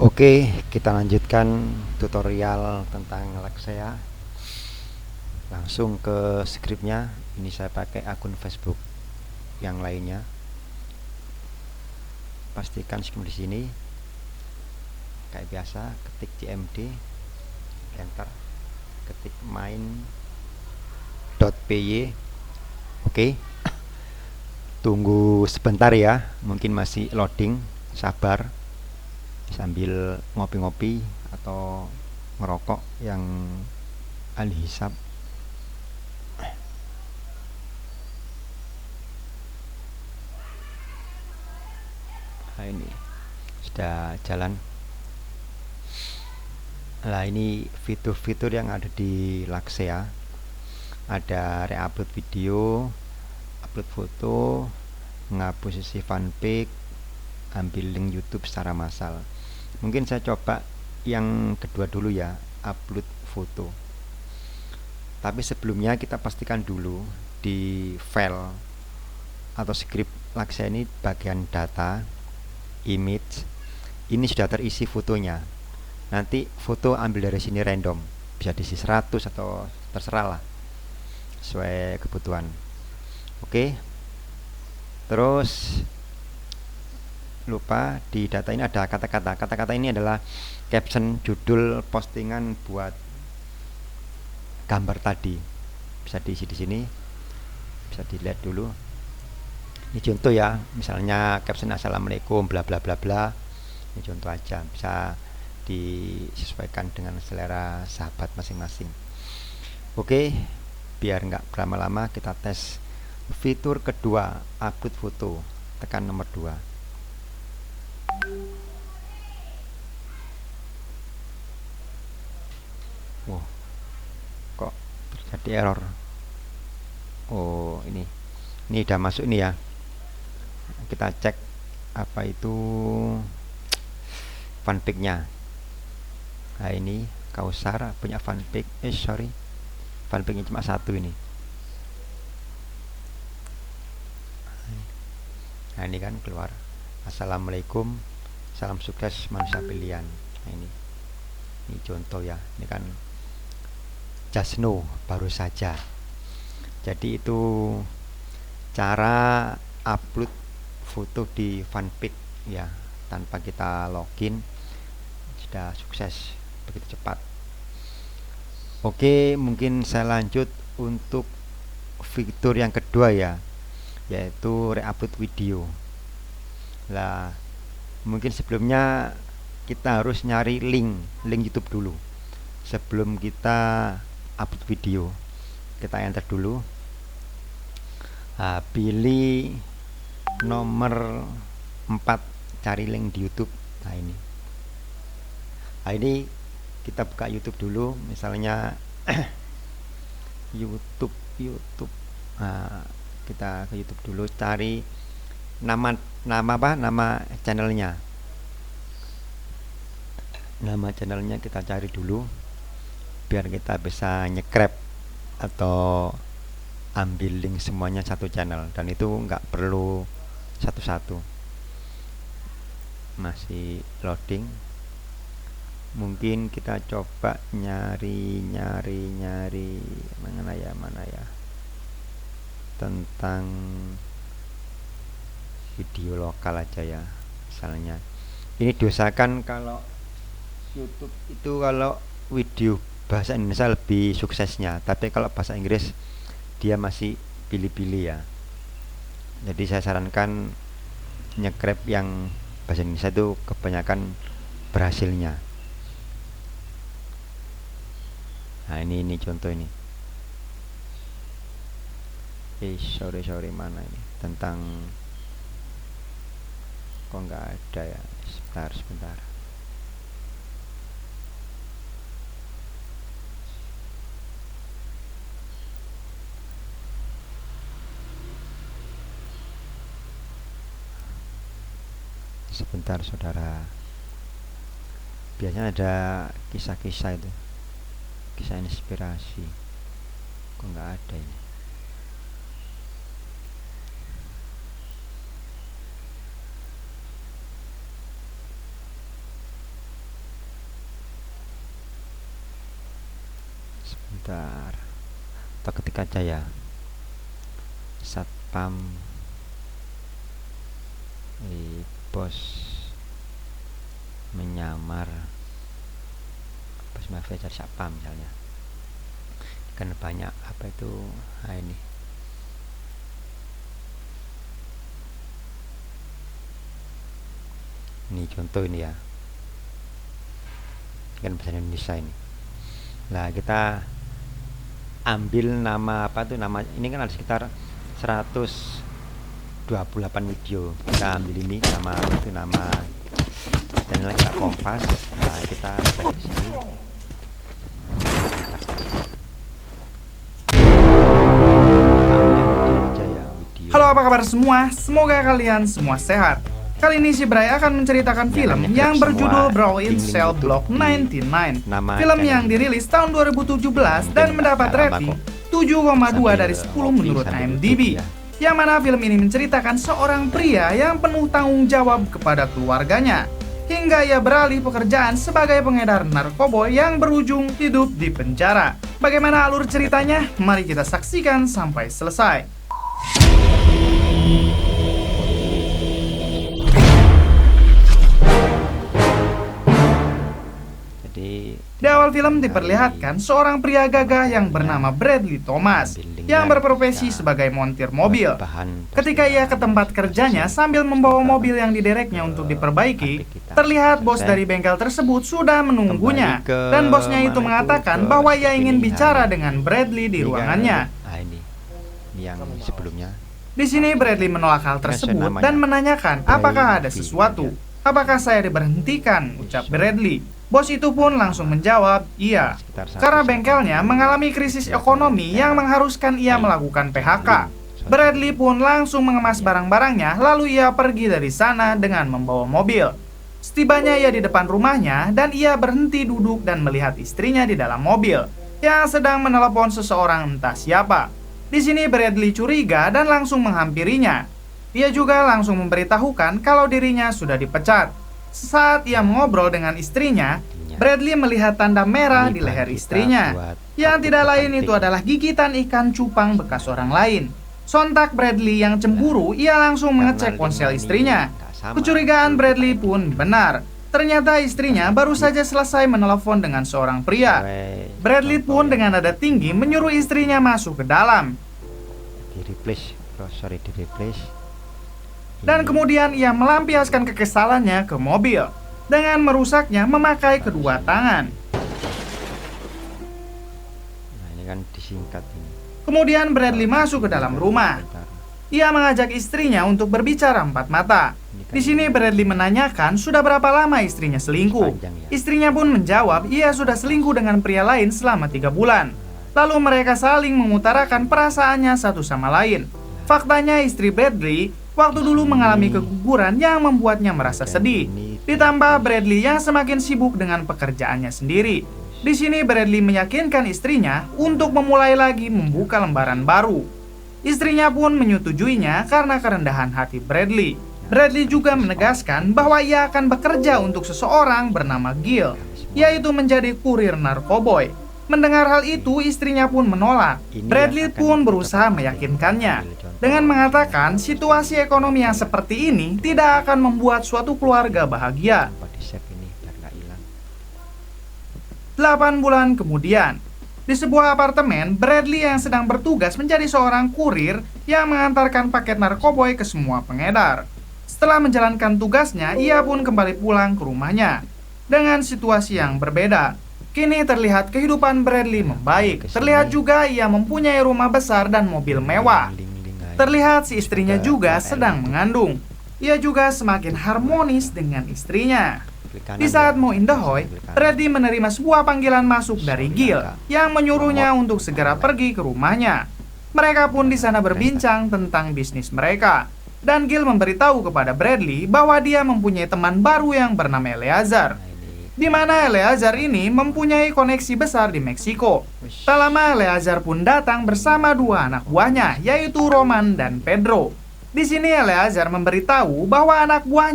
Oke, kita lanjutkan tutorial tentang Lexea. Langsung ke scriptnya. Ini saya pakai akun Facebook yang lainnya. Pastikan script di sini. Kayak biasa, ketik cmd, enter, ketik main.py. Oke. Tunggu sebentar ya, mungkin masih loading. Sabar. Sambil ngopi-ngopi atau ngerokok yang ahli hisab. Nah, ini sudah jalan. Nah, ini fitur-fitur yang ada di Lexea. Ada re-upload video, upload foto, menghapus sisi fanpage, ambil link YouTube secara massal. Mungkin saya coba yang kedua dulu ya, upload foto. Tapi sebelumnya kita pastikan dulu di file atau script Lexea ini bagian data, image, ini sudah terisi fotonya. Nanti foto ambil dari sini random, bisa diisi 100 atau terserah lah, sesuai kebutuhan. Oke. Terus lupa di data ini ada kata-kata. Kata-kata ini adalah caption judul postingan buat gambar tadi. Bisa diisi di sini. Bisa dilihat dulu. Ini contoh ya, misalnya caption assalamualaikum bla bla bla bla. Ini contoh aja, bisa disesuaikan dengan selera sahabat masing-masing. Oke, biar nggak berlama-lama kita tes fitur kedua, upload foto. Tekan nomor 2. Wow, kok terjadi error? Oh, ini udah masuk ini ya. Kita cek apa itu fanpage-nya. Nah, ini Kausar punya fanpage. Sorry, fanpage-nya cuma satu ini. Nah, ini kan keluar assalamualaikum, salam sukses manusia pilihan. Nah, ini contoh ya. Ini kan just know, baru saja. Jadi itu cara upload foto di fanpage ya, tanpa kita login. Sudah sukses begitu cepat. Oke, mungkin saya lanjut untuk fitur yang kedua ya, yaitu re-upload video. Lah, mungkin sebelumnya kita harus nyari link YouTube dulu sebelum kita upload video. Kita enter dulu. Nah, pilih nomor 4, cari link di YouTube. Nah, ini kita buka YouTube dulu, misalnya YouTube. Nah, kita ke YouTube dulu, cari nama channelnya. Nama channelnya kita cari dulu biar kita bisa nge-grab atau ambil link semuanya satu channel, dan itu nggak perlu satu-satu. Masih loading. Mungkin kita coba nyari mana ya tentang video lokal aja ya. Misalnya ini dosakan kalau YouTube itu kalau video bahasa Indonesia lebih suksesnya, tapi kalau bahasa Inggris dia masih pilih-pilih ya. Jadi saya sarankan nge-grab yang bahasa Indonesia itu kebanyakan berhasilnya. Nah, ini contoh ini. Sorry mana ini tentang, kok nggak ada ya. Sebentar. Sebentar saudara, biasanya ada kisah-kisah itu, kisah inspirasi. Kok nggak ada ini. Bentar. Atau ketik aja ya. Satpam bos menyamar bos mafia cari satpam misalnya. Kan banyak apa itu. Nah, ini contoh ini ya. Kan bahasa Indonesia ini. Nah, kita ambil nama apa tuh, nama ini kan ada sekitar 128 video. Kita ambil ini nama itu, nama channel kita Kompas. Nah, kita cek di sini. Halo, apa kabar semua? Semoga kalian semua sehat. Kali ini si Bray akan menceritakan film yang berjudul Brawl in Cell Block 99. Film yang dirilis tahun 2017 dan mendapat rating 7,2 dari 10 menurut IMDb. Yang mana film ini menceritakan seorang pria yang penuh tanggung jawab kepada keluarganya, hingga ia beralih pekerjaan sebagai pengedar narkoba yang berujung hidup di penjara. Bagaimana alur ceritanya? Mari kita saksikan sampai selesai. Di awal film diperlihatkan seorang pria gagah yang bernama Bradley Thomas yang berprofesi sebagai montir mobil. Ketika ia ke tempat kerjanya sambil membawa mobil yang didereknya untuk diperbaiki, terlihat bos dari bengkel tersebut sudah menunggunya, dan bosnya itu mengatakan bahwa ia ingin bicara dengan Bradley di ruangannya. Di sini Bradley menolak hal tersebut dan menanyakan apakah ada sesuatu. Apakah saya diberhentikan? Ucap Bradley. Bos itu pun langsung menjawab, iya, karena bengkelnya mengalami krisis ekonomi yang mengharuskan ia melakukan PHK. Bradley pun langsung mengemas barang-barangnya, lalu ia pergi dari sana dengan membawa mobil. Setibanya ia di depan rumahnya, dan ia berhenti duduk dan melihat istrinya di dalam mobil, yang sedang menelepon seseorang entah siapa. Di sini Bradley curiga dan langsung menghampirinya. Ia juga langsung memberitahukan kalau dirinya sudah dipecat. Saat ia mengobrol dengan istrinya, Bradley melihat tanda merah di leher istrinya. Yang tidak lain itu adalah gigitan ikan cupang bekas orang lain. Sontak Bradley yang cemburu, ia langsung mengecek ponsel istrinya. Kecurigaan Bradley pun benar. Ternyata istrinya baru saja selesai menelepon dengan seorang pria. Bradley pun dengan nada tinggi menyuruh istrinya masuk ke dalam. Dan kemudian ia melampiaskan kekesalannya ke mobil dengan merusaknya memakai kedua tangan. Nah, ini kan disingkat ini. Kemudian Bradley masuk ke dalam rumah. Ia mengajak istrinya untuk berbicara empat mata. Di sini Bradley menanyakan sudah berapa lama istrinya selingkuh. Istrinya pun menjawab ia sudah selingkuh dengan pria lain selama 3 bulan. Lalu mereka saling mengutarakan perasaannya satu sama lain. Faktanya istri Bradley waktu dulu mengalami keguguran yang membuatnya merasa sedih. Ditambah Bradley yang semakin sibuk dengan pekerjaannya sendiri. Di sini Bradley meyakinkan istrinya untuk memulai lagi membuka lembaran baru. Istrinya pun menyetujuinya karena kerendahan hati Bradley. Bradley juga menegaskan bahwa ia akan bekerja untuk seseorang bernama Gil, yaitu menjadi kurir narkoboy. Mendengar hal itu, istrinya pun menolak. Bradley pun berusaha meyakinkannya dengan mengatakan situasi ekonomi yang seperti ini tidak akan membuat suatu keluarga bahagia. 8 bulan kemudian, di sebuah apartemen, Bradley yang sedang bertugas menjadi seorang kurir yang mengantarkan paket narkoboy ke semua pengedar. Setelah menjalankan tugasnya, ia pun kembali pulang ke rumahnya dengan situasi yang berbeda. Kini terlihat kehidupan Bradley membaik. Terlihat juga ia mempunyai rumah besar dan mobil mewah. Terlihat si istrinya juga sedang mengandung. Ia juga semakin harmonis dengan istrinya. Di saat mau indahoy, Bradley menerima sebuah panggilan masuk dari Gil yang menyuruhnya untuk segera pergi ke rumahnya. Mereka pun di sana berbincang tentang bisnis mereka. Dan Gil memberitahu kepada Bradley bahwa dia mempunyai teman baru yang bernama Eleazar, di mana Eleazar ini mempunyai koneksi besar di Meksiko. Tak lama Eleazar pun datang bersama 2 anak buahnya, yaitu Roman dan Pedro. Di sini Eleazar memberitahu bahwa anak buahnya